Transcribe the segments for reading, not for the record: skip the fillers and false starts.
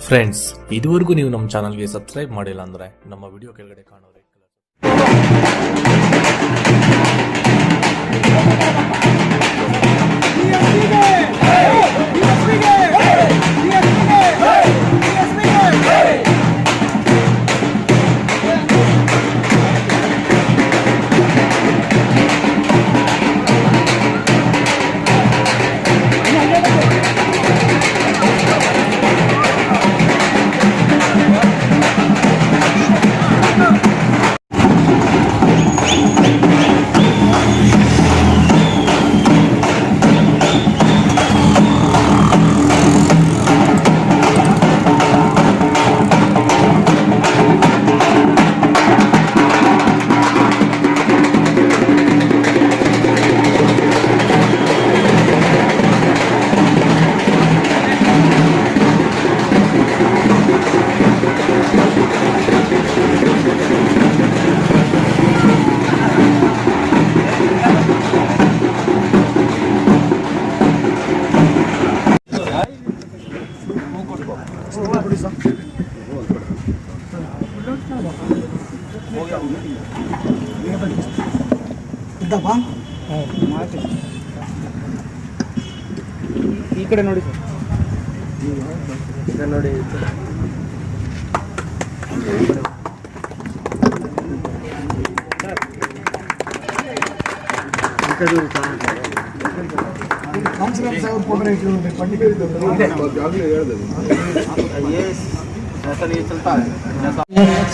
Friends, ಇದುವರೆಗೂ ನೀವು ನಮ್ಮ ಚಾನಲ್ಗೆ ಸಬ್ಸ್ಕ್ರೈಬ್ ಮಾಡಿಲ್ಲ ಅಂದರೆ ನಮ್ಮ ವಿಡಿಯೋ ಕೆಳಗಡೆ ಕಾಣೋ ರೆಡ್ ಈ ಕಡೆ ನೋಡಿ ಸರ್, ಈಗ ನೋಡಿ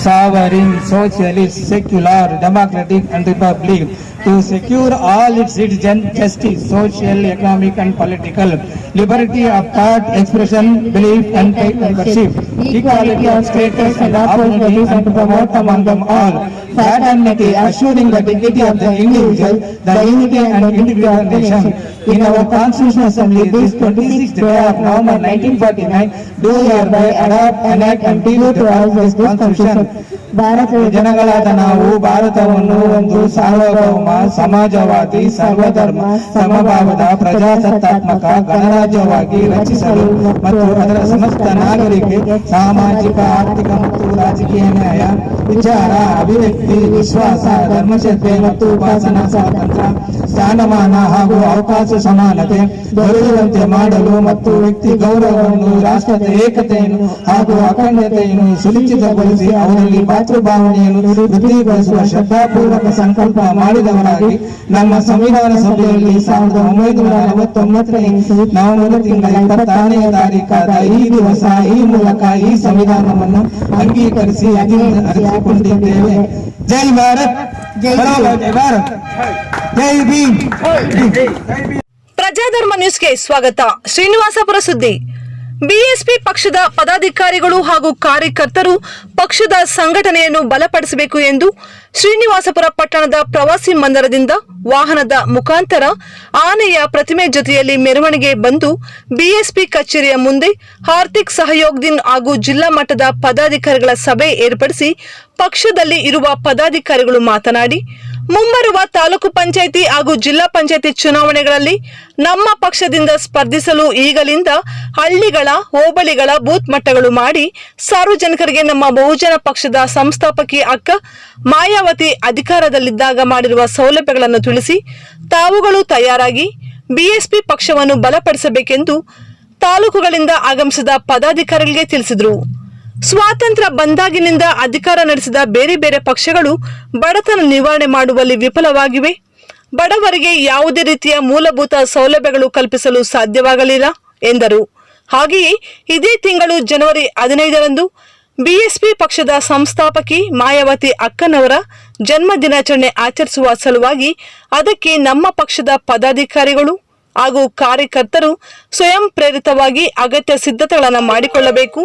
sovereign, socialist, secular, democratic and republic to secure all its citizens justice, social, economic and political, liberty of thought, expression, belief and worship, equality of status and opportunities and to promote among them all fraternity, assuring the dignity of the individual, the unity and integrity of the nation. In our Constitutional Assembly, this 26th day of November 1949, do hereby adopt, enact and give to us this Constitution. ಜನಗಳಾದ ನಾವು ಭಾರತವನ್ನು ಒಂದು ಸಾರ್ವಭೌಮ, ಸಮಾಜವಾದಿ, ಸರ್ವಧರ್ಮ, ಸಮಭಾವದ ಪ್ರಜಾಸತ್ತಾತ್ಮಕ ಗಣರಾಜ್ಯವಾಗಿ ರಚಿಸಲು ಮತ್ತು ಅದರ ಸಮಸ್ತ ನಾಗರಿಕ ಸಾಮಾಜಿಕ, ಆರ್ಥಿಕ ಮತ್ತು ರಾಜಕೀಯ ನ್ಯಾಯ, ವಿಚಾರ, ಅಭಿವ್ಯಕ್ತಿ, ವಿಶ್ವಾಸ, ಧರ್ಮಶ್ರದ್ಧೆ ಮತ್ತು ಉಪಾಸನಾ ಸ್ವಾತಂತ್ರ್ಯ, ಸ್ಥಾನಮಾನ ಹಾಗೂ ಅವಕಾಶ ಸಮಾನತೆ ದೊರೆಯುವಂತೆ ಮಾಡಲು ಮತ್ತು ವ್ಯಕ್ತಿ ಗೌರವವನ್ನು, ರಾಷ್ಟ್ರದ ಏಕತೆಯನ್ನು ಹಾಗೂ ಅಖಂಡತೆಯನ್ನು ಸುನಿಶ್ಚಿತಗೊಳಿಸಿ ಅವರಲ್ಲಿ ಮಾತೃಭಾವನೆಯನ್ನು ವೃದ್ಧಿಗೊಳಿಸುವ ಶ್ರದ್ಧಾಪೂರ್ವಕ ಸಂಕಲ್ಪ ಮಾಡಿದವರಾಗಿ ನಮ್ಮ ಸಂವಿಧಾನ ಸಭೆಯಲ್ಲಿ 1949 ನವೆಂಬರ್ ತಿಂಗಳ 26ನೇ ತಾರೀಕಾದ ಈ ದಿವಸ ಈ ಮೂಲಕ ಈ ಸಂವಿಧಾನವನ್ನು ಅಂಗೀಕರಿಸಿ ಅಧಿಕರಿಸಿಕೊಂಡಿದ್ದೇವೆ. ಜೈ ಭಾರತ್, ಜೈ ಭಾರತ್, ಜೈ ಭೀಮ್. ಪ್ರಜಾಧರ್ಮ ನ್ಯೂಸ್ಗೆ ಸ್ವಾಗತ. ಶ್ರೀನಿವಾಸಪುರ ಸುದ್ದಿ. ಬಿಎಸ್ಪಿ ಪಕ್ಷದ ಪದಾಧಿಕಾರಿಗಳು ಹಾಗೂ ಕಾರ್ಯಕರ್ತರು ಪಕ್ಷದ ಸಂಘಟನೆಯನ್ನು ಬಲಪಡಿಸಬೇಕು ಎಂದು ಶ್ರೀನಿವಾಸಪುರ ಪಟ್ಟಣದ ಪ್ರವಾಸಿ ಮಂದಿರದಿಂದ ವಾಹನದ ಮುಖಾಂತರ ಆನೆಯ ಪ್ರತಿಮೆ ಜೊತೆಯಲ್ಲಿ ಮೆರವಣಿಗೆ ಬಂದು ಬಿಎಸ್ಪಿ ಕಚೇರಿಯ ಮುಂದೆ ಆರ್ಥಿಕ್ ಸಹಯೋಗ್ ದಿನ್ ಹಾಗೂ ಜಿಲ್ಲಾ ಮಟ್ಟದ ಪದಾಧಿಕಾರಿಗಳ ಸಭೆ ಏರ್ಪಡಿಸಿ ಪಕ್ಷದಲ್ಲಿ ಇರುವ ಪದಾಧಿಕಾರಿಗಳು ಮಾತನಾಡಿ, ಮುಂಬರುವ ತಾಲೂಕು ಪಂಚಾಯಿತಿ ಹಾಗೂ ಜಿಲ್ಲಾ ಪಂಚಾಯಿತಿ ಚುನಾವಣೆಗಳಲ್ಲಿ ನಮ್ಮ ಪಕ್ಷದಿಂದ ಸ್ಪರ್ಧಿಸಲು ಈಗಲಿಂದ ಹಳ್ಳಿಗಳ, ಹೋಬಳಿಗಳ ಬೂತ್ ಮಟ್ಟಗಳು ಮಾಡಿ ಸಾರ್ವಜನಿಕರಿಗೆ ನಮ್ಮ ಬಹುಜನ ಪಕ್ಷದ ಸಂಸ್ಥಾಪಕಿ ಅಕ್ಕ ಮಾಯಾವತಿ ಅಧಿಕಾರದಲ್ಲಿದ್ದಾಗ ಮಾಡಿರುವ ಸೌಲಭ್ಯಗಳನ್ನು ತಿಳಿಸಿ ತಾವುಗಳು ತಯಾರಾಗಿ ಬಿಎಸ್ಪಿ ಪಕ್ಷವನ್ನು ಬಲಪಡಿಸಬೇಕೆಂದು ತಾಲೂಕುಗಳಿಂದ ಆಗಮಿಸಿದ ಪದಾಧಿಕಾರಿಗಳಿಗೆ ತಿಳಿಸಿದರು. ಸ್ವಾತಂತ್ರ್ಯ ಬಂದಾಗಿನಿಂದ ಅಧಿಕಾರ ನಡೆಸಿದ ಬೇರೆ ಬೇರೆ ಪಕ್ಷಗಳು ಬಡತನ ನಿವಾರಣೆ ಮಾಡುವಲ್ಲಿ ವಿಫಲವಾಗಿವೆ. ಬಡವರಿಗೆ ಯಾವುದೇ ರೀತಿಯ ಮೂಲಭೂತ ಸೌಲಭ್ಯಗಳು ಕಲ್ಪಿಸಲು ಸಾಧ್ಯವಾಗಲಿಲ್ಲ ಎಂದರು. ಹಾಗೆಯೇ ಇದೇ ತಿಂಗಳು ಜನವರಿ 15ರಂದು ಬಿಎಸ್ಪಿ ಪಕ್ಷದ ಸಂಸ್ಥಾಪಕಿ ಮಾಯಾವತಿ ಅಕ್ಕನವರ ಜನ್ಮ ದಿನಾಚರಣೆ ಆಚರಿಸುವ ಸಲುವಾಗಿ ಅದಕ್ಕೆ ನಮ್ಮ ಪಕ್ಷದ ಪದಾಧಿಕಾರಿಗಳು ಹಾಗೂ ಕಾರ್ಯಕರ್ತರು ಸ್ವಯಂ ಪ್ರೇರಿತವಾಗಿ ಅಗತ್ಯ ಸಿದ್ಧತೆಗಳನ್ನು ಮಾಡಿಕೊಳ್ಳಬೇಕು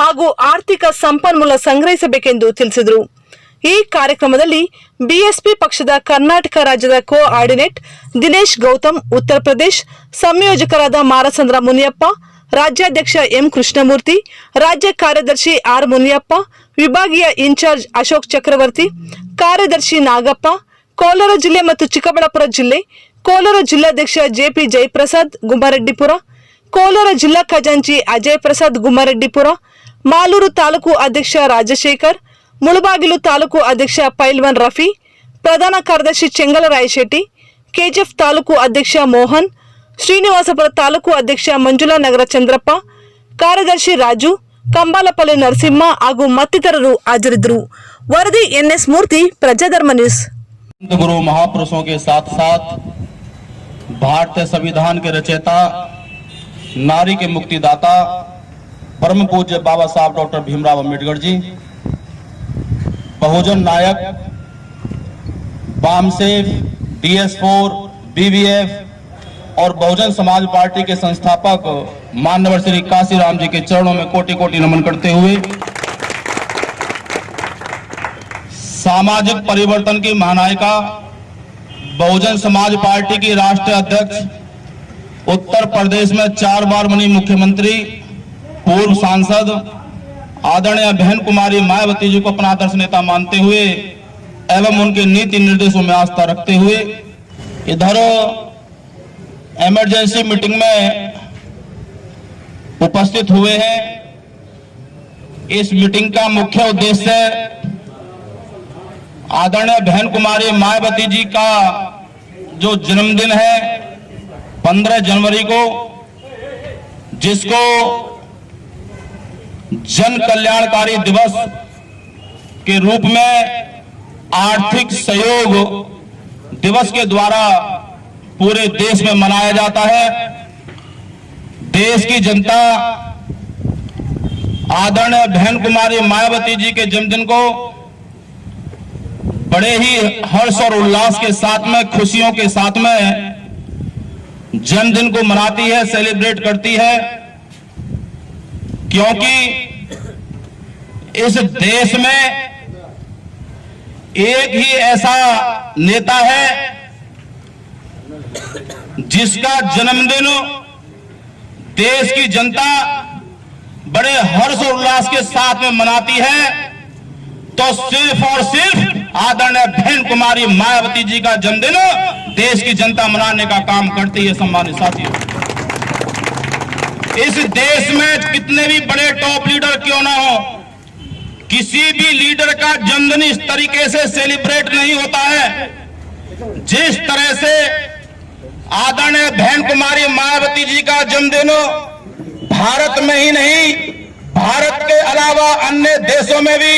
ಹಾಗೂ ಆರ್ಥಿಕ ಸಂಪನ್ಮೂಲ ಸಂಗ್ರಹಿಸಬೇಕೆಂದು ತಿಳಿಸಿದರು. ಈ ಕಾರ್ಯಕ್ರಮದಲ್ಲಿ ಬಿಎಸ್ಪಿ ಪಕ್ಷದ ಕರ್ನಾಟಕ ರಾಜ್ಯದ ಕೋಆರ್ಡಿನೇಟ್ ದಿನೇಶ್ ಗೌತಮ್, ಉತ್ತರ ಪ್ರದೇಶ್ ಸಂಯೋಜಕರಾದ ಮಾರಸಂದ್ರ ಮುನಿಯಪ್ಪ, ರಾಜ್ಯಾಧ್ಯಕ್ಷ ಎಂ ಕೃಷ್ಣಮೂರ್ತಿ, ರಾಜ್ಯ ಕಾರ್ಯದರ್ಶಿ ಆರ್ ಮುನಿಯಪ್ಪ, ವಿಭಾಗೀಯ ಇನ್ಚಾರ್ಜ್ ಅಶೋಕ್ ಚಕ್ರವರ್ತಿ, ಕಾರ್ಯದರ್ಶಿ ನಾಗಪ್ಪ, ಕೋಲಾರ ಜಿಲ್ಲೆ ಮತ್ತು ಚಿಕ್ಕಬಳ್ಳಾಪುರ ಜಿಲ್ಲೆ, ಕೋಲಾರ ಜಿಲ್ಲಾಧ್ಯಕ್ಷ ಜೆಪಿ ಜಯಪ್ರಸಾದ್ ಗುಮ್ಮಾರೆಡ್ಡಿಪುರ, ಕೋಲಾರ ಜಿಲ್ಲಾ ಖಜಾಂಚಿ ಅಜಯ್ ಪ್ರಸಾದ್ ಗುಮ್ಮಾರೆಡ್ಡಿಪುರ, ಮಾಲೂರು ತಾಲೂಕು ಅಧ್ಯಕ್ಷ ರಾಜಶೇಖರ್, ಮುಳಬಾಗಿಲು ತಾಲೂಕು ಅಧ್ಯಕ್ಷ ಪೈಲ್ವಾನ್ ರಫಿ, ಪ್ರಧಾನ ಕಾರ್ಯದರ್ಶಿ ಚೆಂಗಲರಾಯ ಶೆಟ್ಟಿ, ಕೆಜಿಎಫ್ ತಾಲೂಕು ಅಧ್ಯಕ್ಷ ಮೋಹನ್, ಶ್ರೀನಿವಾಸಪುರ ತಾಲೂಕು ಅಧ್ಯಕ್ಷ ಮಂಜುಳಾ ನಗರ ಚಂದ್ರಪ್ಪ, ಕಾರ್ಯದರ್ಶಿ ರಾಜು, ಕಂಬಾಲಪಲ್ಲಿ ನರಸಿಂಹ ಹಾಗೂ ಮತ್ತಿತರರು ಹಾಜರಿದ್ದರು. ವರದಿ ಎನ್ಎಸ್ ಮೂರ್ತಿ, ಪ್ರಜಾಧರ್ಮ ನ್ಯೂಸ್. गुरु महापुरुषों के साथ साथ भारतीय संविधान के रचयिता, नारी के मुक्तिदाता, परम पूज्य बाबा साहब डॉक्टर भीमराव अंबेडकर जी, बहुजन नायक, वामसेफ, DS4, BVF और बहुजन समाज पार्टी के संस्थापक माननीय श्री काशीराम जी के चरणों में कोटि कोटि नमन करते हुए सामाजिक परिवर्तन की महानायिका, बहुजन समाज पार्टी की राष्ट्रीय अध्यक्ष, उत्तर प्रदेश में 4 बार बनी मुख्यमंत्री, पूर्व सांसद आदरणीय बहन कुमारी मायावती जी को अपना आदर्श नेता मानते हुए एवं उनके नीति निर्देशों में आस्था रखते हुए इधर इमरजेंसी मीटिंग में उपस्थित हुए हैं। इस मीटिंग का मुख्य उद्देश्य आदरणीय बहन कुमारी मायावती जी का जो जन्मदिन है 15 जनवरी को, जिसको जन कल्याणकारी दिवस के रूप में आर्थिक सहयोग दिवस के द्वारा पूरे देश में मनाया जाता है। देश की जनता आदरणीय बहन कुमारी मायावती जी के जन्मदिन को बड़े ही हर्ष और उल्लास के साथ में, खुशियों के साथ में जन्मदिन को मनाती है, सेलिब्रेट करती है, क्योंकि इस देश में एक ही ऐसा नेता है जिसका जन्मदिन देश की जनता बड़े हर्ष और उल्लास के साथ में मनाती है, तो सिर्फ और सिर्फ आदरणीय बहन कुमारी मायावती जी का जन्मदिन देश की जनता मनाने का काम करती है। सम्मानित साथियों, इस देश में कितने भी बड़े टॉप लीडर क्यों ना हो, किसी भी लीडर का जन्मदिन इस तरीके से सेलिब्रेट नहीं होता है जिस तरह से आदरणीय बहन कुमारी मायावती जी का जन्मदिन भारत में ही नहीं, भारत के अलावा अन्य देशों में भी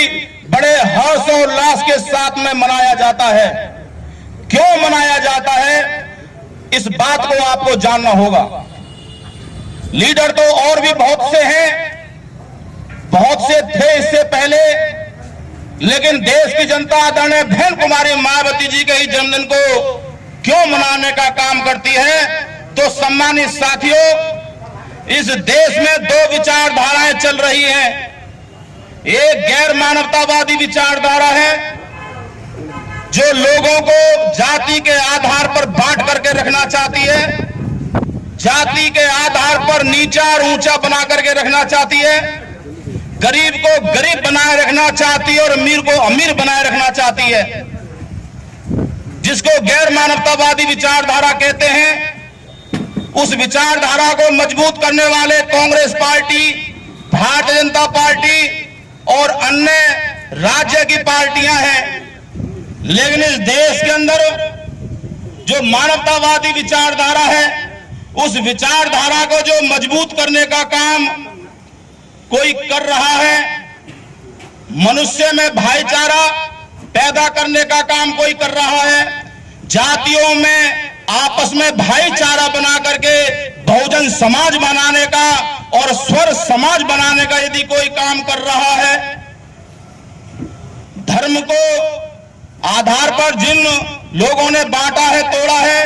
बड़े हर्ष और उल्लास के साथ में मनाया जाता है। क्यों मनाया जाता है, इस बात को आपको जानना होगा। लीडर तो और भी बहुत से हैं, बहुत से थे इससे पहले, लेकिन देश की जनता आदरणीय बहन कुमारी मायावती जी के ही जन्मदिन को क्यों मनाने का काम करती है? तो सम्मानित साथियों, इस देश में 2 विचारधाराएं चल रही हैं। एक गैर मानवतावादी विचारधारा है जो लोगों को जाति के आधार पर बांट करके रखना चाहती है, जाति के आधार पर नीचा और ऊंचा बना करके रखना चाहती है, गरीब को गरीब बनाए रखना चाहती है और अमीर को अमीर बनाए रखना चाहती है, जिसको गैर मानवतावादी विचारधारा कहते हैं। उस विचारधारा को मजबूत करने वाले कांग्रेस पार्टी, भारतीय जनता पार्टी और अन्य राज्य की पार्टियां हैं, लेकिन इस देश के अंदर जो मानवतावादी विचारधारा है, उस विचारधारा को जो मजबूत करने का काम कोई कर रहा है, मनुष्य में भाईचारा पैदा करने का काम कोई कर रहा है, जातियों में आपस में भाईचारा बना करके बहुजन समाज बनाने का और स्वर समाज बनाने का यदि कोई काम कर रहा है, धर्म को आधार पर जिन लोगों ने बांटा है, तोड़ा है,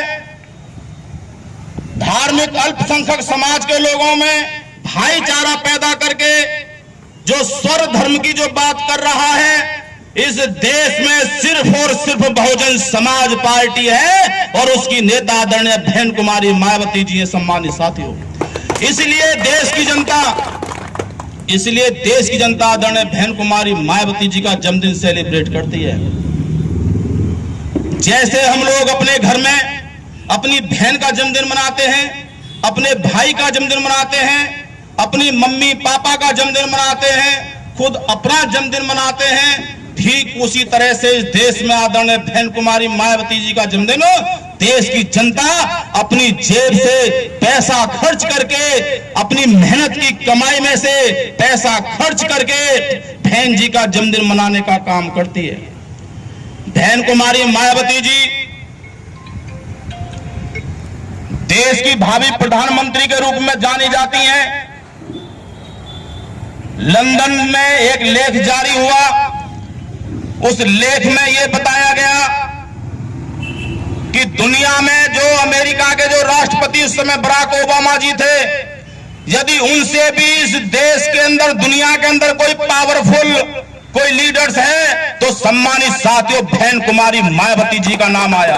धार्मिक अल्पसंख्यक समाज के लोगों में भाईचारा पैदा करके जो स्वर धर्म की जो बात कर रहा है, इस देश में सिर्फ और सिर्फ बहुजन समाज पार्टी है और उसकी नेता आदरणीय बहन कुमारी मायावती जी है। सम्मानित साथियों, इसलिए देश की जनता आदरणीय बहन कुमारी मायावती जी का जन्मदिन सेलिब्रेट करती है। जैसे हम लोग अपने घर में अपनी बहन का जन्मदिन मनाते हैं, अपने भाई का जन्मदिन मनाते हैं, अपनी मम्मी पापा का जन्मदिन मनाते हैं, खुद अपना जन्मदिन मनाते हैं, ठीक उसी तरह से इस देश में आदरणीय बहन कुमारी मायावती जी का जन्मदिन देश की जनता अपनी जेब से पैसा खर्च करके, अपनी मेहनत की कमाई में से पैसा खर्च करके बहन जी का जन्मदिन मनाने का काम करती है। बहन कुमारी मायावती जी देश की भावी प्रधानमंत्री के रूप में जानी जाती हैं। लंदन में एक लेख जारी हुआ, उस लेख में यह बताया गया कि दुनिया में जो अमेरिका के जो राष्ट्रपति उस समय बराक ओबामा जी थे, यदि उनसे भी इस देश के अंदर, दुनिया के अंदर कोई पावरफुल कोई लीडर्स है तो सम्मानित साथियों बहन कुमारी मायावती जी का नाम आया।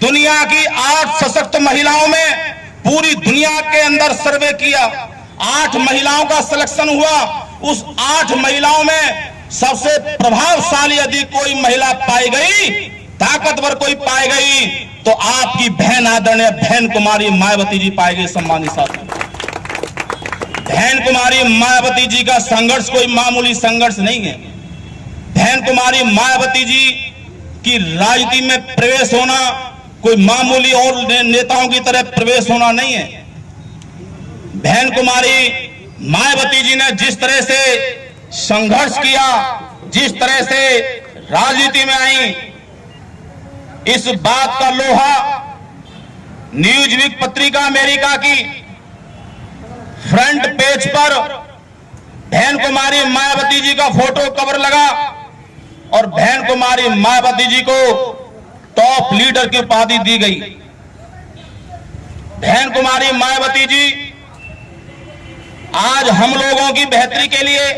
दुनिया की 8 सशक्त महिलाओं में पूरी दुनिया के अंदर सर्वे किया, 8 महिलाओं का सिलेक्शन हुआ। उस 8 महिलाओं में सबसे प्रभावशाली यदि कोई महिला पाई गई, ताकतवर कोई पाई गई, तो आपकी बहन आदरणीय बहन कुमारी मायावती जी पाई गई। सम्मानित साथी, बहन कुमारी मायावती जी का संघर्ष कोई मामूली संघर्ष नहीं है। बहन कुमारी मायावती जी की राजनीति में प्रवेश होना कोई मामूली और नेताओं की तरह प्रवेश होना नहीं है। बहन कुमारी मायावती जी ने जिस तरह से संघर्ष किया, जिस तरह से राजनीति में आई, इस बात का लोहा न्यूज़वीक पत्रिका अमेरिका की फ्रंट पेज पर बहन कुमारी मायावती जी का फोटो कवर लगा और बहन कुमारी मायावती जी को टॉप लीडर की उपाधि दी गई। बहन कुमारी मायावती जी आज हम लोगों की बेहतरी के लिए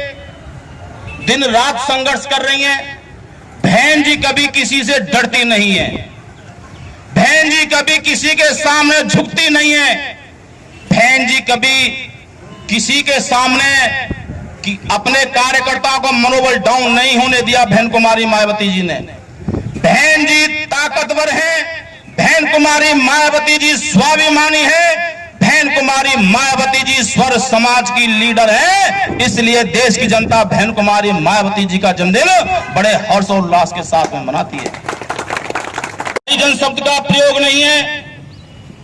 दिन रात संघर्ष कर रही हैं। बहन जी कभी किसी से डरती नहीं है, बहन जी कभी किसी के सामने झुकती नहीं है, बहन जी कभी किसी के सामने अपने कार्यकर्ताओं का मनोबल डाउन नहीं होने दिया। बहन कुमारी मायावती जी ने, बहन जी ताकतवर हैं, बहन कुमारी मायावती जी स्वाभिमानी है, बहन कुमारी मायावती जी स्वर समाज की लीडर है। इसलिए देश की जनता बहन कुमारी मायावती जी का जन्मदिन बड़े हर्षोल्लास के साथ में मनाती है। हरिजन शब्द का प्रयोग नहीं है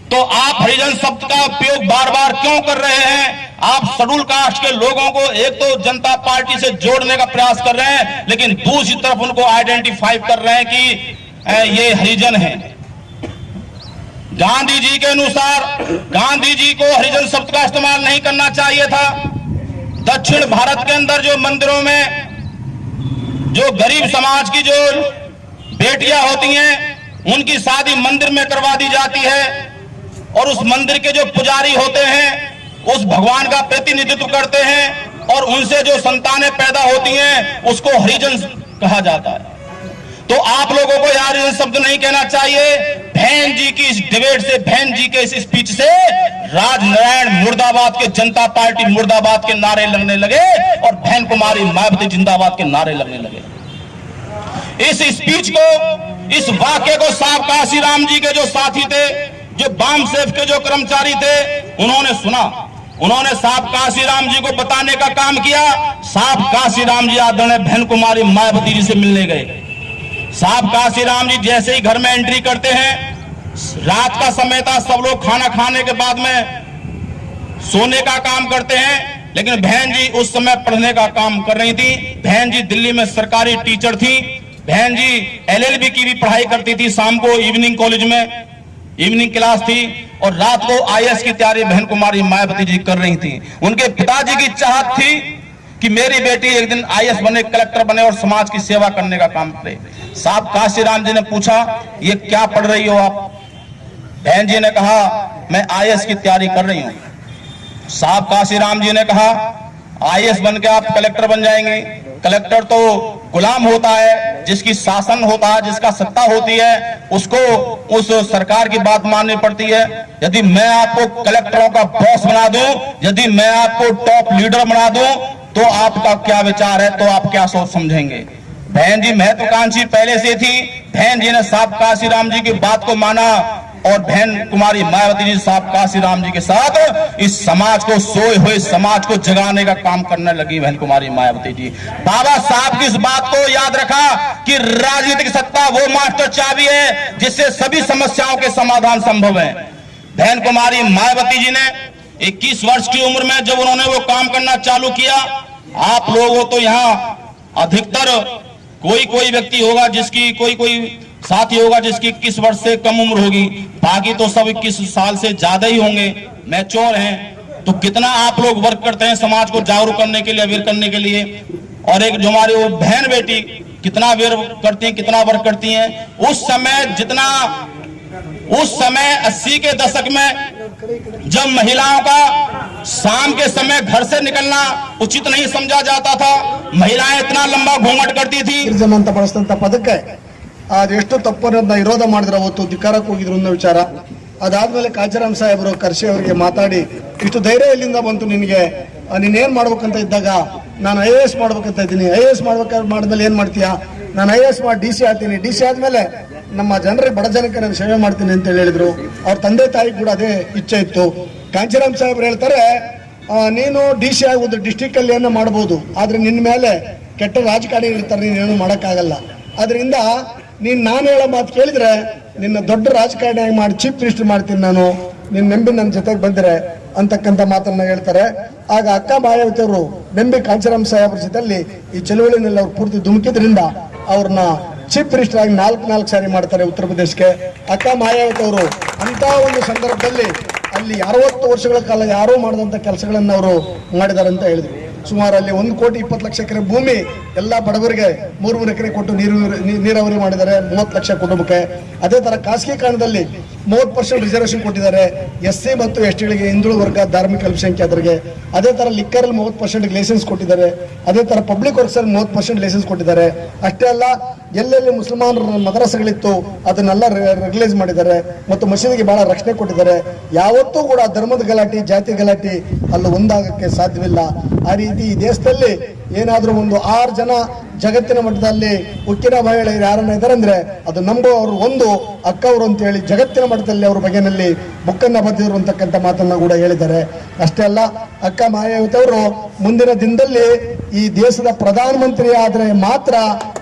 तो आप हरिजन शब्द का उपयोग बार बार क्यों कर रहे हैं? आप शेड्यूल कास्ट के लोगों को एक तो जनता पार्टी से जोड़ने का प्रयास कर रहे हैं, लेकिन दूसरी तरफ उनको आइडेंटिफाई कर रहे हैं कि ये हरिजन है। गांधी जी के अनुसार गांधी जी को हरिजन शब्द का इस्तेमाल नहीं करना चाहिए था। दक्षिण भारत के अंदर जो मंदिरों में जो गरीब समाज की जो बेटियां होती हैं, उनकी शादी मंदिर में करवा दी जाती है और उस मंदिर के जो पुजारी होते हैं उस भगवान का प्रतिनिधित्व करते हैं और उनसे जो संतानें पैदा होती हैं उसको हरिजन कहा जाता है। तो आप लोगों को यार हरिजन शब्द नहीं कहना चाहिए। बहन जी की इस डिबेट से, बहन जी के इस स्पीच से राजनारायण मुर्दाबाद के, जनता पार्टी मुर्दाबाद के नारे लगने लगे और बहन कुमारी मायावती जिंदाबाद के नारे लगने लगे। इस स्पीच को, इस वाक्य को साहब काशीराम जी के जो साथी थे, जो बाम सेफ के जो कर्मचारी थे, उन्होंने सुना। उन्होंने साहब काशीराम जी को बताने का काम किया। साहब काशीराम जी आदरणीय बहन कुमारी मायावती जी से मिलने गए। साहब काशीराम जी जैसे ही घर में एंट्री करते हैं, रात का समय था, सब लोग खाना खाने के बाद में सोने का काम करते हैं, लेकिन बहन जी उस समय पढ़ने का काम कर रही थी। बहन जी दिल्ली में सरकारी टीचर थी। बहन जी LLB की भी पढ़ाई करती थी। शाम को इवनिंग कॉलेज में इवनिंग क्लास थी और रात को IAS की तैयारी बहन कुमारी मायावती जी कर रही थी। उनके पिताजी की चाहत थी कि मेरी बेटी एक दिन IAS बने, कलेक्टर बने और समाज की सेवा करने का काम करे। साहब काशीराम जी ने पूछा, ये क्या पढ़ रही हो आप? बहन जी ने कहा, मैं IAS की तैयारी कर रही हूं। साहब काशीराम जी ने कहा, IAS बन के आप कलेक्टर बन जाएंगे। कलेक्टर तो गुलाम होता है, जिसकी शासन होता है, जिसका सत्ता होती है, उसको उस सरकार की बात माननी पड़ती है। यदि मैं आपको कलेक्टरों का बॉस बना दूं, यदि मैं आपको टॉप लीडर बना दूं, तो आपका क्या विचार है, तो आप क्या सोच समझेंगे? बहन जी महत्वाकांक्षी पहले से थी। बहन जी ने साहब काशीराम जी की बात को माना। और बहन कुमारी मायावती जी साहब काशी राम जी के साथ इस समाज को, सोए हुए समाज को जगाने का काम करने लगी बहन कुमारी मायावती जी। बाबा साहब की इस बात को याद रखा कि राजनीतिक सत्ता वो मास्टर चाबी है जिससे सभी समस्याओं के समाधान संभव है। बहन कुमारी मायावती जी ने 21 वर्ष की उम्र में जब उन्होंने वो काम करना चालू किया, आप लोगों तो यहाँ अधिकतर कोई व्यक्ति होगा जिसकी कोई साथी होगा जिसकी 21 वर्ष से कम उम्र होगी, बाकी तो सब 21 साल से ज्यादा ही होंगे, मैच्योर हैं। तो कितना आप लोग वर्क करते हैं समाज को जागरूक करने के लिए, अवेयर करने के लिए। और एक जो हमारी वो बहन बेटी कितना अवेयर करती हैं, कितना वर्क करती हैं। उस समय 80 के दशक में जब महिलाओं का शाम के समय घर से निकलना उचित नहीं समझा जाता था, महिलाएं इतना लंबा घूंघट करती थी। ಅಂತ ಬಳಸಿದಂತ ಪದಕ್ಕೆ ಅದೆಷ್ಟು ತಪ್ಪನ್ನ ವಿರೋಧ ಮಾಡಿದ್ರು, ಅವತ್ತು ಧಿಕ್ಕಾರಕ್ಕೆ ಹೋಗಿದ್ರು ಅನ್ನೋ ವಿಚಾರ. ಅದಾದ್ಮೇಲೆ ಕಾಂಚರಾಮ್ ಸಾಹೇಬರು ಕರ್ಷಿ ಅವರಿಗೆ ಮಾತಾಡಿ, ಇಷ್ಟು ಧೈರ್ಯ ಎಲ್ಲಿಂದ ಬಂತು ನಿನಗೆ, ನೀನೇನ್ ಮಾಡ್ಬೇಕಂತ ಇದ್ದಾಗ ನಾನು IAS ಮಾಡ್ಬೇಕಂತ ಇದ್ದೀನಿ, IAS ಮಾಡಿದ್ಮೇಲೆ ಏನ್ ಮಾಡ್ತೀಯಾ, ನಾನು IAS ಮಾಡಿ DC ಆಗ್ತೀನಿ, DC ಆದ್ಮೇಲೆ ನಮ್ಮ ಜನರಿಗೆ ಬಡ ಜನಕ್ಕೆ ನಾನು ಸೇವೆ ಮಾಡ್ತೀನಿ ಅಂತ ಹೇಳಿದ್ರು. ಅವ್ರ ತಂದೆ ತಾಯಿ ಕೂಡ ಅದೇ ಇಚ್ಛೆ ಇತ್ತು. ಕಾಂಚರಾಮ್ ಸಾಹೇಬ್ರು ಹೇಳ್ತಾರೆ, ನೀನು DC ಆಗುವುದು ಡಿಸ್ಟ್ರಿಕ್ಟ್ ಅಲ್ಲಿ ಏನೋ ಮಾಡ್ಬೋದು, ಆದ್ರೆ ನಿನ್ನ ಮೇಲೆ ಕೆಟ್ಟ ರಾಜಕಾರಣಿ ಇರ್ತಾರೆ, ನೀನೇನು ಮಾಡೋಕ್ಕಾಗಲ್ಲ. ಅದರಿಂದ ನಾನು ಹೇಳೋ ಮಾತು ಕೇಳಿದ್ರೆ ನಿನ್ನ ದೊಡ್ಡ ರಾಜಕಾರಣಿಯಾಗಿ ಮಾಡಿ ಚೀಫ್ ಮಿನಿಸ್ಟರ್ ಮಾಡ್ತೀನಿ ನಾನು, ನಿನ್ನ ನಂಬಿ ನನ್ನ ಜೊತೆಗೆ ಬಂದರೆ ಅಂತಕ್ಕಂಥ ಮಾತನ್ನ ಹೇಳ್ತಾರೆ. ಆಗ ಅಕ್ಕ ಮಾಯಾವತಿ ಅವರು ನಂಬಿ ಕಾಂಚರಾಮ್ ಸಾಹೇಬ್ರ ಜೊತೆಯಲ್ಲಿ ಈ ಚಳುವಳಿನಲ್ಲಿ ಅವ್ರು ಪೂರ್ತಿ ಧುಮುಕಿದ್ರಿಂದ ಅವ್ರನ್ನ ಚೀಫ್ ಮಿನಿಸ್ಟರ್ ಆಗಿ 4 ಸಾರಿ ಮಾಡ್ತಾರೆ ಉತ್ತರ ಪ್ರದೇಶಕ್ಕೆ. ಅಕ್ಕ ಮಾಯಾವತಿ ಅವರು ಅಂತ ಒಂದು ಸಂದರ್ಭದಲ್ಲಿ ಅಲ್ಲಿ 60 ವರ್ಷಗಳ ಕಾಲ ಯಾರೂ ಮಾಡದಂತ ಕೆಲಸಗಳನ್ನ ಅವರು ಮಾಡಿದ್ದಾರೆ ಅಂತ ಹೇಳಿದ್ರು. ಸುಮಾರು ಅಲ್ಲಿ 1,20,00,000 ಎಕರೆ ಭೂಮಿ ಎಲ್ಲ ಬಡವರಿಗೆ 3 ಎಕರೆ ಕೊಟ್ಟು ನೀರಾವರಿ ಮಾಡಿದ್ದಾರೆ 30 ಲಕ್ಷ ಕುಟುಂಬಕ್ಕೆ. ಅದೇ ತರ ಖಾಸಗೀಕರಣದಲ್ಲಿ 30% ರಿಸರ್ವೇಶನ್ ಕೊಟ್ಟಿದ್ದಾರೆ SC ಮತ್ತು STಗಳಿಗೆ, ಹಿಂದುಳಿದ ವರ್ಗ, ಧಾರ್ಮಿಕ ಅಲ್ಪಸಂಖ್ಯಾತರಿಗೆ. ಅದೇ ತರ ಲಿಕ್ಕರ್ ಅಲ್ಲಿ 30% ಲೈಸೆನ್ಸ್ ಕೊಟ್ಟಿದ್ದಾರೆ. ಅದೇ ತರ ಪಬ್ಲಿಕ್ ವರ್ಕ್ಸ್ ಅಲ್ಲಿ 30% ಲೈಸೆನ್ಸ್ ಕೊಟ್ಟಿದ್ದಾರೆ. ಅಷ್ಟೇ ಅಲ್ಲ, ಎಲ್ಲೆಲ್ಲಿ ಮುಸಲ್ಮಾನರ ಮದ್ರಸೆಗಳಿತ್ತು ಅದನ್ನೆಲ್ಲ ರೆಗ್ಯುಲೈಸ್ ಮಾಡಿದ್ದಾರೆ ಮತ್ತು ಮಸೀದಿಗೆ ಬಹಳ ರಕ್ಷಣೆ ಕೊಟ್ಟಿದ್ದಾರೆ. ಯಾವತ್ತೂ ಕೂಡ ಧರ್ಮದ ಗಲಾಟೆ, ಜಾತಿ ಗಲಾಟೆ ಅಲ್ಲಿ ಒಂದಾಗಕ್ಕೆ ಸಾಧ್ಯವಿಲ್ಲ. ಆ ರೀತಿ ಈ ದೇಶದಲ್ಲಿ ಏನಾದ್ರೂ ಒಂದು 6 ಜನ ಜಗತ್ತಿನ ಮಟ್ಟದಲ್ಲಿ ಉಕ್ಕಿನ ಮಹಿಳೆಯರು ಯಾರನ್ನ ಇದ್ದಾರೆ ಅಂದ್ರೆ ಅದು ನಂಬುವವರು ಒಂದು ಅಕ್ಕ ಅವರು ಅಂತ ಹೇಳಿ ಜಗತ್ತಿನ ಮಟ್ಟದಲ್ಲಿ ಅವ್ರ ಬಗೆನಲ್ಲಿ ಬುಕ್ಕನ್ನ ಬರೆದಿರು ಅಂತಕ್ಕಂಥ ಮಾತನ್ನ ಕೂಡ ಹೇಳಿದ್ದಾರೆ. ಅಷ್ಟೇ ಅಲ್ಲ, ಅಕ್ಕ ಮಾಯಾವತಿ ಅವರು ಮುಂದಿನ ದಿನದಲ್ಲಿ ಈ ದೇಶದ ಪ್ರಧಾನಮಂತ್ರಿ ಆದ್ರೆ ಮಾತ್ರ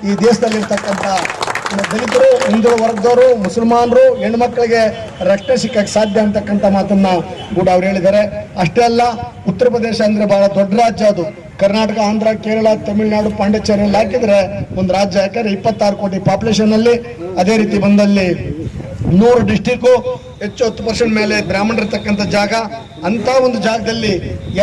ಈ ದೇಶದಲ್ಲಿರ್ತಕ್ಕಂಥ ದಲಿತರು, ಹಿಂದುಳಿದ ವರ್ಗದವರು, ಮುಸಲ್ಮಾನರು, ಹೆಣ್ಮಕ್ಳಿಗೆ ರಕ್ಷಣೆ ಸಿಕ್ಕಕ್ಕೆ ಸಾಧ್ಯ ಅಂತಕ್ಕಂಥ ಮಾತನ್ನ ಕೂಡ ಅವ್ರು ಹೇಳಿದ್ದಾರೆ. ಅಷ್ಟೇ ಅಲ್ಲ, ಉತ್ತರ ಪ್ರದೇಶ ಅಂದ್ರೆ ಬಹಳ ದೊಡ್ಡ ರಾಜ್ಯ. ಅದು ಕರ್ನಾಟಕ, ಆಂಧ್ರ, ಕೇರಳ, ತಮಿಳುನಾಡು, ಪಾಂಡಿಚೇರಿ ಎಲ್ಲ ಹಾಕಿದ್ರೆ ಒಂದು ರಾಜ್ಯ. ಯಾಕಂದ್ರೆ 26 ಕೋಟಿ ಪಾಪ್ಯುಲೇಷನ್ ಅಲ್ಲಿ, ಅದೇ ರೀತಿ ಬಂದಲ್ಲಿ 100 ಡಿಸ್ಟಿಕ್, ಹೆಚ್ಚು 10% ಮೇಲೆ ಬ್ರಾಹ್ಮಣರಿರ್ತಕ್ಕಂಥ ಜಾಗ. ಅಂತ ಒಂದು ಜಾಗದಲ್ಲಿ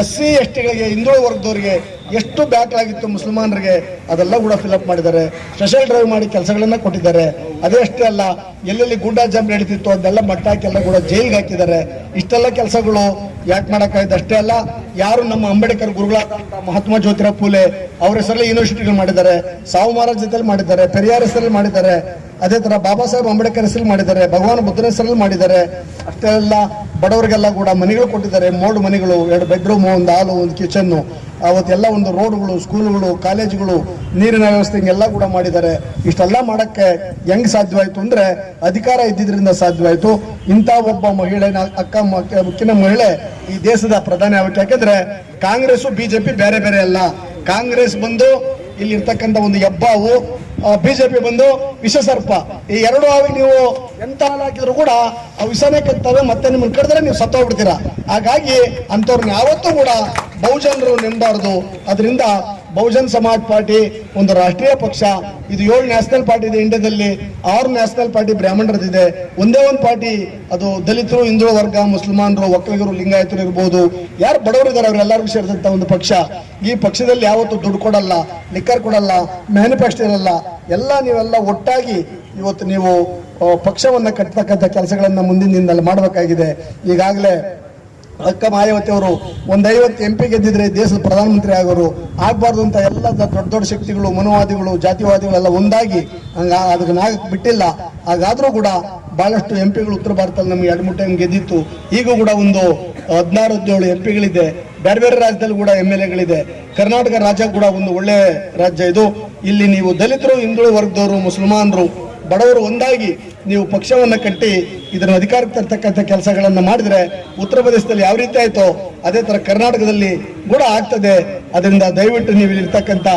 SC STಗಳಿಗೆ, ಹಿಂದುಳಿದ ವರ್ಗದವರಿಗೆ ಎಷ್ಟು ಬ್ಯಾಕ್ ಆಗಿತ್ತು ಮುಸಲ್ಮಾನರಿಗೆ ಅದೆಲ್ಲ ಕೂಡ ಫಿಲ್ಅಪ್ ಮಾಡಿದ್ದಾರೆ. ಸ್ಪೆಷಲ್ ಡ್ರೈವ್ ಮಾಡಿ ಕೆಲಸಗಳನ್ನ ಕೊಟ್ಟಿದ್ದಾರೆ. ಅದೇ ಅಷ್ಟೇ ಅಲ್ಲ, ಎಲ್ಲೆಲ್ಲಿ ಗೂಂಡಾ ಜಾಮ್ ನಡೀತಿತ್ತು ಅದೆಲ್ಲ ಮಟ್ಟ ಹಾಕೆಲ್ಲ ಕೂಡ ಜೈಲಿಗೆ ಹಾಕಿದ್ದಾರೆ. ಇಷ್ಟೆಲ್ಲ ಕೆಲಸಗಳು ಯಾಕೆ ಮಾಡಕ್ಕಾಗಿದೆ? ಅಷ್ಟೇ ಅಲ್ಲ, ಯಾರು ನಮ್ಮ ಅಂಬೇಡ್ಕರ್ ಗುರುಗಳಾದ ಮಹಾತ್ಮ ಜ್ಯೋತಿರಾವ್ ಫುಲೆ ಅವ್ರ ಹೆಸರಲ್ಲಿ ಯೂನಿವರ್ಸಿಟಿಗಳು ಮಾಡಿದ್ದಾರೆ, ಸಾವು ಮಹಾರಾಜ್ ಜೊತೆಲಿ ಮಾಡಿದ್ದಾರೆ, ಪೆರಿಯಾರ್ ಹೆಸರಲ್ಲಿ ಮಾಡಿದ್ದಾರೆ, ಅದೇ ತರ ಬಾಬಾ ಸಾಹೇಬ್ ಅಂಬೇಡ್ಕರ್ ಹೆಸರಲ್ಲಿ ಮಾಡಿದ್ದಾರೆ, ಭಗವಾನ್ ಬುದ್ಧನ ಹೆಸರಲ್ಲಿ ಮಾಡಿದ್ದಾರೆ. ಅಷ್ಟೇ ಅಲ್ಲ, ಬಡವರಿಗೆಲ್ಲ ಕೂಡ ಮನೆಗಳು ಕೊಟ್ಟಿದ್ದಾರೆ, ಮೋಡ್ ಮನೆಗಳು, 2 ಬೆಡ್ರೂಮ್, 1 ಹಾಲು, 1 ಕಿಚನ್, ಅವತ್ತೆಲ್ಲ ಒಂದು ರೋಡ್ಗಳು, ಸ್ಕೂಲ್ಗಳು, ಕಾಲೇಜುಗಳು, ನೀರಿನ ವ್ಯವಸ್ಥೆ ಹಿಂಗೆಲ್ಲ ಕೂಡ ಮಾಡಿದ್ದಾರೆ. ಇಷ್ಟೆಲ್ಲ ಮಾಡಕ್ಕೆ ಹೆಂಗ್ ಸಾಧ್ಯವಾಯ್ತು ಅಂದ್ರೆ ಅಧಿಕಾರ ಇದ್ದಿದ್ರಿಂದ ಸಾಧ್ಯವಾಯ್ತು. ಇಂಥ ಒಬ್ಬ ಮಹಿಳೆ, ಅಕ್ಕ ಮುಖ್ಯನ ಮಹಿಳೆ ಈ ದೇಶದ ಪ್ರಧಾನಿ ಆಗಕ್ಕೆ. ಯಾಕಂದ್ರೆ ಕಾಂಗ್ರೆಸ್ BJP ಬೇರೆ ಬೇರೆ ಅಲ್ಲ. ಕಾಂಗ್ರೆಸ್ ಬಂದು ಇಲ್ಲಿ ಇರ್ತಕ್ಕಂಥ ಒಂದು ಹೆಬ್ಬಾವು, BJP ಬಂದು ವಿಷಸರ್ಪ. ಈ 2 ಹಾವಿ ನೀವು ಎಂತ ಹಾಲು ಹಾಕಿದ್ರು ಕೂಡ ಆ ವಿಷನೇ ಕತ್ತವೆ, ಮತ್ತೆ ನಿಮ್ಮನ್ನ ಕಡಿದ್ರೆ ನೀವು ಸತ್ತೋಗ್ಬಿಡ್ತೀರಾ. ಹಾಗಾಗಿ ಅಂತವ್ರನ್ನ ಯಾವತ್ತೂ ಕೂಡ ಬಹುಜನರು ನೆನಬಾರದು. ಅದರಿಂದ ಬಹುಜನ್ ಸಮಾಜ್ ಪಾರ್ಟಿ ಒಂದು ರಾಷ್ಟ್ರೀಯ ಪಕ್ಷ. ಇದು 7 ನ್ಯಾಷನಲ್ ಪಾರ್ಟಿ ಇದೆ ಇಂಡಿಯಾದಲ್ಲಿ, 6 ನ್ಯಾಷನಲ್ ಪಾರ್ಟಿ ಬ್ರಾಹ್ಮಣರದಿದೆ. ಒಂದೇ ಒಂದು ಪಾರ್ಟಿ ಅದು ದಲಿತರು, ಹಿಂದುಳಿದ ವರ್ಗ, ಮುಸಲ್ಮಾನರು, ಒಕ್ಕಲಿಗರು, ಲಿಂಗಾಯತರು ಇರ್ಬೋದು, ಯಾರು ಬಡವರಿದ್ದಾರೆ ಅವರೆಲ್ಲರಿಗೂ ಸೇರಿದಂತ ಒಂದು ಪಕ್ಷ. ಈ ಪಕ್ಷದಲ್ಲಿ ಯಾವತ್ತು ದುಡ್ಡು ಕೊಡಲ್ಲ, ಲಿಕ್ಕರ್ ಕೊಡಲ್ಲ, ಮ್ಯಾನುಫ್ಯಾಕ್ಚರ್ ಇರಲ್ಲ. ಎಲ್ಲ ನೀವೆಲ್ಲ ಒಟ್ಟಾಗಿ ಇವತ್ತು ನೀವು ಪಕ್ಷವನ್ನ ಕಟ್ಟತಕ್ಕಂಥ ಕೆಲಸಗಳನ್ನ ಮುಂದಿನ ದಿನದಲ್ಲಿ ಮಾಡಬೇಕಾಗಿದೆ. ಈಗಾಗಲೇ ಅಕ್ಕ ಮಾಯಾವತಿ ಅವರು ಒಂದು 50 MP ಗೆದ್ದಿದ್ರೆ ದೇಶದ ಪ್ರಧಾನಮಂತ್ರಿ ಆಗೋರು. ಆಗ್ಬಾರ್ದು ಅಂತ ಎಲ್ಲ ದೊಡ್ಡ ಶಕ್ತಿಗಳು, ಮನುವಾದಿಗಳು, ಜಾತಿವಾದಿಗಳೆಲ್ಲ ಒಂದಾಗಿ ಅದಕ್ಕೆ ಆಗಕ್ಕೆ ಬಿಟ್ಟಿಲ್ಲ. ಹಾಗಾದ್ರೂ ಕೂಡ ಬಹಳಷ್ಟು MP ಉತ್ತರ ಭಾರತದಲ್ಲಿ ನಮಗೆ 2-3 ಟೈಮ್ ಗೆದ್ದಿತ್ತು. ಈಗೂ ಕೂಡ ಒಂದು 16-17 MP ಬೇರೆ ಬೇರೆ ರಾಜ್ಯದಲ್ಲಿ ಕೂಡ MLAಗಳಿದೆ. ಕರ್ನಾಟಕ ರಾಜ್ಯ ಕೂಡ ಒಂದು ಒಳ್ಳೆ ರಾಜ್ಯ ಇದು. ಇಲ್ಲಿ ನೀವು ದಲಿತರು, ಹಿಂದುಳಿದ ವರ್ಗದವರು, ಮುಸಲ್ಮಾನರು, ಬಡವರು ಒಂದಾಗಿ ನೀವು ಪಕ್ಷವನ್ನ ಕಟ್ಟಿ ಇದನ್ನು ಅಧಿಕಾರಕ್ಕೆ ತರ್ತಕ್ಕಂಥ ಕೆಲಸಗಳನ್ನ ಮಾಡಿದ್ರೆ ಉತ್ತರ ಪ್ರದೇಶದಲ್ಲಿ ಯಾವ ರೀತಿ ಆಯ್ತೋ ಅದೇ ತರ ಕರ್ನಾಟಕದಲ್ಲಿ ಕೂಡ ಆಗ್ತದೆ. ಅದರಿಂದ ದಯವಿಟ್ಟು ನೀವು ಇಲ್ಲಿರ್ತಕ್ಕಂಥ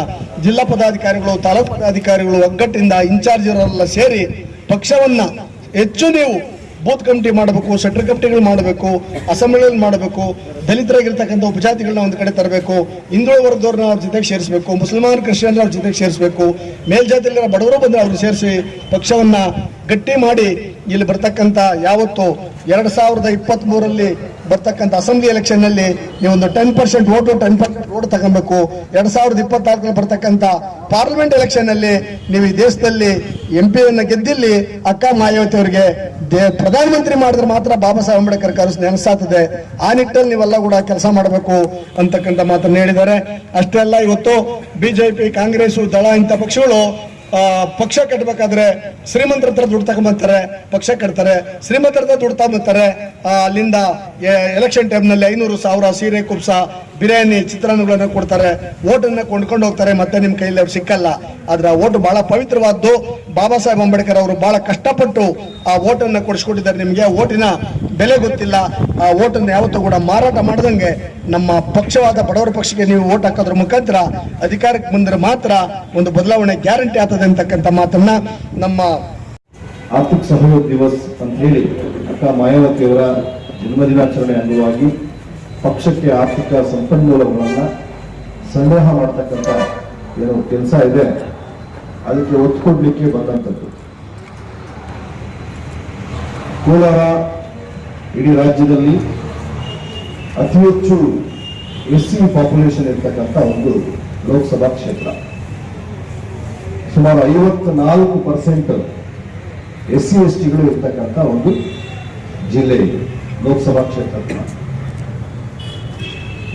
ಜಿಲ್ಲಾ ಪದಾಧಿಕಾರಿಗಳು, ತಾಲೂಕು ಪದಾಧಿಕಾರಿಗಳು ಒಗ್ಗಟ್ಟಿಂದ ಇನ್ಚಾರ್ಜ್ ಅವರೆಲ್ಲ ಸೇರಿ ಪಕ್ಷವನ್ನ ಹೆಚ್ಚು ನೀವು ಬೂತ್ ಕಮಿಟಿ ಮಾಡಬೇಕು, ಸೆಂಟ್ರಲ್ ಕಮಿಟಿಗಳು ಮಾಡಬೇಕು, ಅಸೆಂಬ್ಲಿಗಳು ಮಾಡಬೇಕು, ದಲಿತರಾಗಿರ್ತಕ್ಕಂಥ ಉಪಜಾತಿಗಳನ್ನ ಒಂದು ಕಡೆ ತರಬೇಕು, ಹಿಂದುಳಿದ ವರ್ಗದವ್ರನ್ನ ಅವ್ರ ಜೊತೆಗೆ ಸೇರಿಸಬೇಕು, ಮುಸಲ್ಮಾನ್ ಕ್ರಿಶ್ಚಿಯನ್ ಅವ್ರ ಜೊತೆಗೆ ಸೇರಿಸಬೇಕು, ಮೇಲ್ಜಾತಿಯಲ್ಲಿರೋ ಬಡವರು ಬಂದರೆ ಅವ್ರನ್ನ ಸೇರಿಸಿ ಪಕ್ಷವನ್ನ ಗಟ್ಟಿ ಮಾಡಿ ಇಲ್ಲಿ ಬರ್ತಕ್ಕಂಥ ಯಾವತ್ತು 2023 ಬರ್ತಕ್ಕಂಥ ಅಸೆಂಬ್ಲಿ ಎಲೆಕ್ಷನ್ ನಲ್ಲಿ ನೀವೊಂದು 10% ಓಟು 10% ಓಟ್ ತಗೊಬೇಕು. 2024 ಬರ್ತಕ್ಕಂಥ ಪಾರ್ಲಿಮೆಂಟ್ ಎಲೆಕ್ಷನ್ ನಲ್ಲಿ ನೀವು ಈ ದೇಶದಲ್ಲಿ MP ಯನ್ನ ಗೆದ್ದಿಲ್ಲಿ ಅಕ್ಕ ಮಾಯಾವತಿ ಅವರಿಗೆ ಪ್ರಧಾನಮಂತ್ರಿ ಮಾಡಿದ್ರೆ ಮಾತ್ರ ಬಾಬಾ ಸಾಹೇಬ್ ಅಂಬೇಡ್ಕರ್ ಕನಸು ನೆನಸಾಗ್ತದೆ. ಆ ನಿಟ್ಟಲ್ಲಿ ನೀವೆಲ್ಲ ಕೂಡ ಕೆಲಸ ಮಾಡಬೇಕು ಅಂತಕ್ಕಂಥ ಮಾತನ್ನು ಹೇಳಿದ್ದಾರೆ. ಅಷ್ಟೇ ಅಲ್ಲ, ಇವತ್ತು ಬಿಜೆಪಿ, ಕಾಂಗ್ರೆಸ್, ದಳ ಇಂಥ ಪಕ್ಷಗಳು ಪಕ್ಷ ಕಟ್ಟಬೇಕಾದ್ರೆ ಶ್ರೀಮಂತರ ಹತ್ರ ದುಡ್ಡು ತಗೊಂಬಂತಾರೆ, ಪಕ್ಷ ಕಟ್ತಾರೆ. ಶ್ರೀಮಂತರ ಹತ್ರ ದುಡ್ಡು ತಗೊಂಬಂತಾರೆ, ಅಲ್ಲಿಂದ ಎಲೆಕ್ಷನ್ ಟೈಮ್ನಲ್ಲಿ 500,000 ಸೀರೆ, ಕುಪ್ಸ, ಬಿರಿಯಾನಿ, ಚಿತ್ರಾನ್ನಗಳನ್ನ ಕೊಡ್ತಾರೆ, ಓಟನ್ನ ಕೊಂಡ್ಕೊಂಡು ಹೋಗ್ತಾರೆ. ಮತ್ತೆ ನಿಮ್ ಕೈಯಲ್ಲಿ ಅವ್ರು ಸಿಕ್ಕಲ್ಲ. ಆದ್ರೆ ಆ ಓಟು ಬಹಳ ಪವಿತ್ರವಾದ್ದು. ಬಾಬಾ ಸಾಹೇಬ್ ಅಂಬೇಡ್ಕರ್ ಅವರು ಬಹಳ ಕಷ್ಟಪಟ್ಟು ಆ ಓಟನ್ನ ಕೊಡಿಸ್ಕೊಟ್ಟಿದ್ದಾರೆ. ನಿಮ್ಗೆ ಓಟಿನ ಬೆಲೆ ಗೊತ್ತಿಲ್ಲ. ಆ ಓಟನ್ನ ಯಾವತ್ತೂ ಕೂಡ ಮಾರಾಟ ಮಾಡದಂಗೆ ನಮ್ಮ ಪಕ್ಷವಾದ ಬಡವರ ಪಕ್ಷಕ್ಕೆ ನೀವು ಓಟ್ ಹಾಕೋದ್ರ ಮುಖಾಂತರ ಅಧಿಕಾರಕ್ಕೆ ಬಂದ್ರೆ ಮಾತ್ರ ಒಂದು ಬದಲಾವಣೆ ಗ್ಯಾರಂಟಿ ಆಗ್ತದೆ ಅಂತಕ್ಕಂಥ ಮಾತನ್ನ ನಮ್ಮ ಆರ್ಥಿಕ ಸಹಯೋಗ ದಿವಸ್ ಅಂತ ಹೇಳಿ ಅಕ್ಕ ಮಾಯಾವತಿಯವರ ಜನ್ಮದಿನಾಚರಣೆ ಅಂಗವಾಗಿ ಪಕ್ಷಕ್ಕೆ ಆರ್ಥಿಕ ಸಂಪನ್ಮೂಲಗಳನ್ನ ಸಂಗ್ರಹ ಮಾಡತಕ್ಕಂಥ ಏನೋ ಕೆಲಸ ಇದೆ, ಅದಕ್ಕೆ ಒತ್ತು ಕೊಡ್ಲಿಕ್ಕೆ ಬಂದಂಥದ್ದು. ಕೋಲಾರ ಇಡೀ ರಾಜ್ಯದಲ್ಲಿ ಅತಿ ಹೆಚ್ಚು SC ಪಾಪ್ಯುಲೇಷನ್ ಇರ್ತಕ್ಕಂಥ ಒಂದು ಲೋಕಸಭಾ ಕ್ಷೇತ್ರ. ಸುಮಾರು 54% SC STಗಳು ಇರ್ತಕ್ಕಂಥ ಒಂದು ಜಿಲ್ಲೆ ಇದೆ ಲೋಕಸಭಾ ಕ್ಷೇತ್ರ.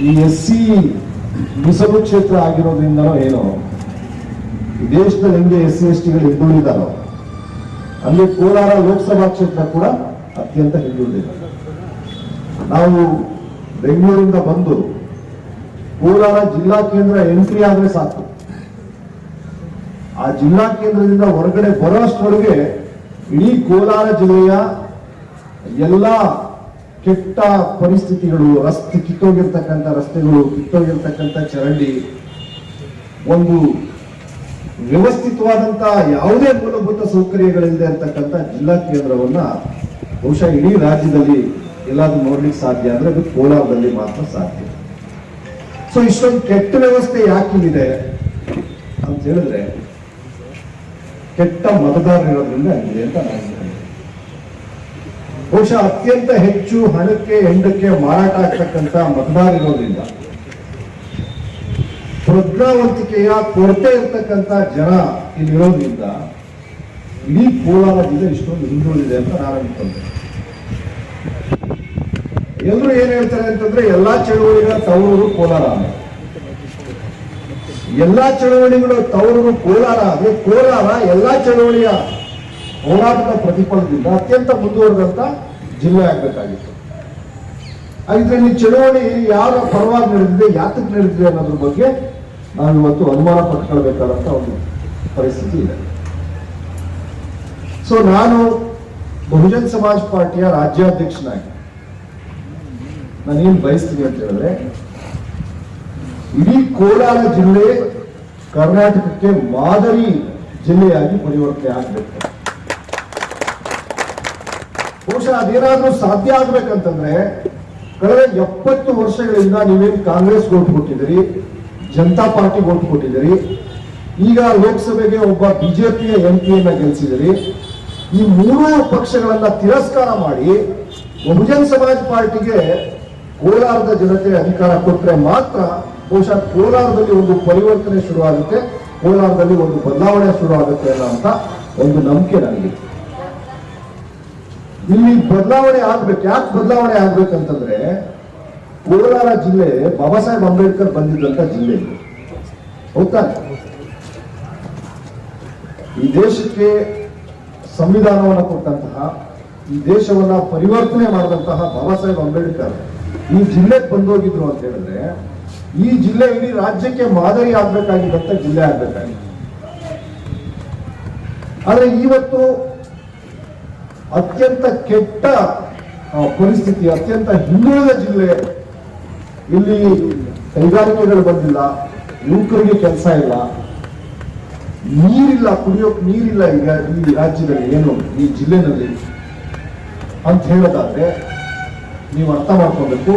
ಈ SC ಮೀಸಲು ಕ್ಷೇತ್ರ ಆಗಿರೋದ್ರಿಂದನೋ ಏನೋ ಈ ದೇಶದಲ್ಲಿ ಹೆಂಗೆ SC STಗಳು ಹಿಂದುಳಿದಾರೋ ಅಲ್ಲಿ ಕೋಲಾರ ಲೋಕಸಭಾ ಕ್ಷೇತ್ರ ಕೂಡ ಅತ್ಯಂತ ಹಿಂದುಳಿದಿದೆ. ನಾವು ಬೆಂಗಳೂರಿಂದ ಬಂದು ಕೋಲಾರ ಜಿಲ್ಲಾ ಕೇಂದ್ರ ಎಂಟ್ರಿ ಆದ್ರೆ ಸಾಕು, ಆ ಜಿಲ್ಲಾ ಕೇಂದ್ರದಿಂದ ಹೊರಗಡೆ ಬರೋಷ್ಟರೊಳಗೆ ಇಡೀ ಕೋಲಾರ ಜಿಲ್ಲೆಯ ಎಲ್ಲ ಕೆಟ್ಟ ಪರಿಸ್ಥಿತಿಗಳು, ರಸ್ತೆ ಕಿತ್ತೋಗಿರ್ತಕ್ಕಂಥ ರಸ್ತೆಗಳು, ಕಿತ್ತೋಗಿರ್ತಕ್ಕಂಥ ಚರಂಡಿ, ಒಂದು ವ್ಯವಸ್ಥಿತವಾದಂತ ಯಾವುದೇ ಮೂಲಭೂತ ಸೌಕರ್ಯಗಳಿಲ್ಲದೆ ಇರ್ತಕ್ಕಂಥ ಜಿಲ್ಲಾ ಕೇಂದ್ರವನ್ನ ಬಹುಶಃ ಇಡೀ ರಾಜ್ಯದಲ್ಲಿ ಎಲ್ಲಾದ್ರೂ ನೋಡ್ಲಿಕ್ಕೆ ಸಾಧ್ಯ ಅಂದ್ರೆ ಅದು ಕೋಲಾರದಲ್ಲಿ ಮಾತ್ರ ಸಾಧ್ಯ. ಸೊ ಇಷ್ಟೊಂದು ಕೆಟ್ಟ ವ್ಯವಸ್ಥೆ ಯಾಕಿದೆ ಅಂತ ಹೇಳಿದ್ರೆ ಕೆಟ್ಟ ಮತದಾರರಿರೋದ್ರಿಂದ ಆಗಿದೆ ಅಂತ ನಾನು ಹೇಳ್ತೀನಿ. ಬಹುಶಃ ಅತ್ಯಂತ ಹೆಚ್ಚು ಹಣಕ್ಕೆ ಹೆಂಡಕ್ಕೆ ಮಾರಾಟ ಆಗ್ತಕ್ಕಂಥ ಮತದಾರರಿರೋದ್ರಿಂದ, ಪ್ರಜ್ಞಾವಂತಿಕೆಯ ಕೊರತೆ ಇರ್ತಕ್ಕಂಥ ಜನ ಇಲ್ಲಿರೋದ್ರಿಂದ ಇಡೀ ಕೋಲಾರ ಜಿಲ್ಲೆ ಇಷ್ಟೊಂದು ಹಿಂದುಳಿದಿದೆ ಅಂತ ನಾನು ಅನ್ಕೊಂಡೆ. ಎಲ್ಲರೂ ಏನ್ ಹೇಳ್ತಾರೆ ಅಂತಂದ್ರೆ ಎಲ್ಲಾ ಚಳವಳಿಗಳ ತವರೂರು ಕೋಲಾರ, ಎಲ್ಲಾ ಚಳವಳಿಗಳು ತವರೂರು ಕೋಲಾರ. ಅದೇ ಕೋಲಾರ ಎಲ್ಲಾ ಚಳವಳಿಯ ಹೋರಾಟದ ಪ್ರತಿಫಲದಿಂದ ಅತ್ಯಂತ ಮುಂದುವರೆದಂತ ಜಿಲ್ಲೆ ಆಗ್ಬೇಕಾಗಿತ್ತು. ಇದರಲ್ಲಿ ಚಳವಳಿ ಯಾರ ಪರವಾಗಿ ನಡೆದಿದೆ, ಯಾತಕ್ಕೆ ನಡೆದಿದೆ ಅನ್ನೋದ್ರ ಬಗ್ಗೆ ನಾವು ಇವತ್ತು ಅನುಮಾನ ಪಟ್ಕೊಳ್ಬೇಕಾದಂತ ಒಂದು ಪರಿಸ್ಥಿತಿ ಇದೆ. ಸೊ ನಾನು ಬಹುಜನ್ ಸಮಾಜ್ ಪಾರ್ಟಿಯ ರಾಜ್ಯಾಧ್ಯಕ್ಷನಾಗಿ ನಾನೇನ್ ಬಯಸ್ತೀನಿ ಅಂತ ಹೇಳಿದ್ರೆ, ಇಡೀ ಕೋಲಾರ ಜಿಲ್ಲೆ ಕರ್ನಾಟಕಕ್ಕೆ ಮಾದರಿ ಜಿಲ್ಲೆಯಾಗಿ ಪರಿವರ್ತನೆ ಆಗಬೇಕು. ಬಹುಶಃ ಅದೇನಾದ್ರೂ ಸಾಧ್ಯ ಆಗ್ಬೇಕಂತಂದ್ರೆ ಕಳೆದ 70 ವರ್ಷಗಳಿಂದ ನೀವೇನು ಕಾಂಗ್ರೆಸ್ ಓಟ್ ಕೊಟ್ಟಿದ್ದೀರಿ, ಜನತಾ ಪಾರ್ಟಿ ಓಟ್ ಕೊಟ್ಟಿದ್ದೀರಿ, ಈಗ ಲೋಕಸಭೆಗೆ ಒಬ್ಬ ಬಿಜೆಪಿಯ MP ಗೆಲ್ಲಿಸಿದಿರಿ. ಈ 3 ಪಕ್ಷಗಳನ್ನ ತಿರಸ್ಕಾರ ಮಾಡಿ ಬಹುಜನ್ ಸಮಾಜ್ ಪಾರ್ಟಿಗೆ ಕೋಲಾರದ ಜನತೆ ಅಧಿಕಾರ ಕೊಟ್ಟರೆ ಮಾತ್ರ ಬಹುಶಃ ಕೋಲಾರದಲ್ಲಿ ಒಂದು ಪರಿವರ್ತನೆ ಶುರುವಾಗುತ್ತೆ, ಕೋಲಾರದಲ್ಲಿ ಒಂದು ಬದಲಾವಣೆ ಶುರುವಾಗುತ್ತೆ ಅನ್ನೋಂತ ಒಂದು ನಂಬಿಕೆ ನನಗೆ. ಇಲ್ಲಿ ಬದಲಾವಣೆ ಆಗ್ಬೇಕು. ಯಾಕೆ ಬದಲಾವಣೆ ಆಗ್ಬೇಕಂತಂದ್ರೆ, ಕೋಲಾರ ಜಿಲ್ಲೆ ಬಾಬಾ ಸಾಹೇಬ್ ಅಂಬೇಡ್ಕರ್ ಬಂದಿದ್ದಂತ ಜಿಲ್ಲೆ. ಹೌದಾ? ಈ ದೇಶಕ್ಕೆ ಸಂವಿಧಾನವನ್ನು ಕೊಟ್ಟಂತಹ, ಈ ದೇಶವನ್ನ ಪರಿವರ್ತನೆ ಮಾಡಿದಂತಹ ಬಾಬಾ ಸಾಹೇಬ್ ಅಂಬೇಡ್ಕರ್ ಈ ಜಿಲ್ಲೆಗೆ ಬಂದೋಗಿದ್ರು ಅಂತ ಹೇಳಿದ್ರೆ, ಈ ಜಿಲ್ಲೆ ಇಡೀ ರಾಜ್ಯಕ್ಕೆ ಮಾದರಿ ಆಗ್ಬೇಕಾಗಿದ್ದಂತ ಜಿಲ್ಲೆ ಆಗ್ಬೇಕಾಗಿತ್ತು. ಆದ್ರೆ ಇವತ್ತು ಅತ್ಯಂತ ಕೆಟ್ಟ ಪರಿಸ್ಥಿತಿ, ಅತ್ಯಂತ ಹಿಂದುಳಿದ ಜಿಲ್ಲೆ. ಇಲ್ಲಿ ಕೈಗಾರಿಕೆಗಳು ಬಂದಿಲ್ಲ, ಯುವಕರಿಗೆ ಕೆಲಸ ಇಲ್ಲ, ನೀರಿಲ್ಲ, ಕುಡಿಯೋಕೆ ನೀರಿಲ್ಲ. ಈಗ ಈ ರಾಜ್ಯದಲ್ಲಿ ಏನು ಈ ಜಿಲ್ಲೆನಲ್ಲಿ ಅಂತ ಹೇಳೋದಾದ್ರೆ ನೀವು ಅರ್ಥ ಮಾಡ್ಕೊಬೇಕು.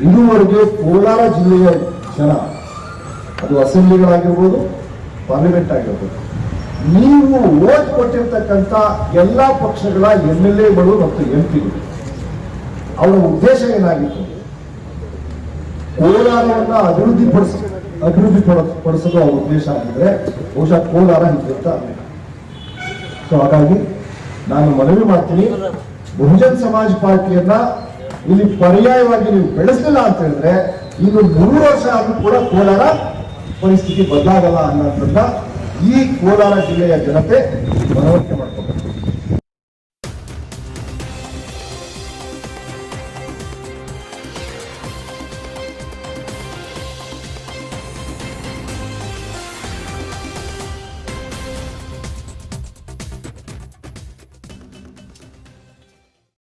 ಇದುವರೆಗೆ ಕೋಲಾರ ಜಿಲ್ಲೆಯ ಜನ, ಅದು ಅಸೆಂಬ್ಲಿಗಳಾಗಿರ್ಬೋದು, ಪಾರ್ಲಿಮೆಂಟ್ ಆಗಿರ್ಬೋದು, ನೀವು ವೋಟ್ ಕೊಟ್ಟಿರ್ತಕ್ಕಂಥ ಎಲ್ಲಾ ಪಕ್ಷಗಳ MLAಗಳು ಮತ್ತು MP ಗಳು ಅವರ ಉದ್ದೇಶ ಏನಾಗಿತ್ತು? ಕೋಲಾರವನ್ನ ಅಭಿವೃದ್ಧಿ ಪಡಿಸೋದು ಅವರ ಉದ್ದೇಶ ಆಗಿದ್ರೆ ಬಹುಶಃ ಕೋಲಾರ ಹಿಂದಿರ್ತ. ಸೊ ಹಾಗಾಗಿ ನಾನು ಮನವಿ ಮಾಡ್ತೀನಿ, ಬಹುಜನ್ ಸಮಾಜ್ ಪಾರ್ಟಿಯನ್ನ ಇಲ್ಲಿ ಪರ್ಯಾಯವಾಗಿ ನೀವು ಬೆಳೆಸಲಿಲ್ಲ ಅಂತ ಹೇಳಿದ್ರೆ ಇನ್ನು 3 ವರ್ಷ ಆದ್ರೂ ಕೂಡ ಕೋಲಾರ ಪರಿಸ್ಥಿತಿ ಬದಲಾಗಲ್ಲ ಅನ್ನೋದನ್ನ ಈ ಕೋಲಾರ ಜಿಲ್ಲೆಯ ಜನತೆ ಮನವರಿಕೆ ಮಾಡ್ತಾರೆ.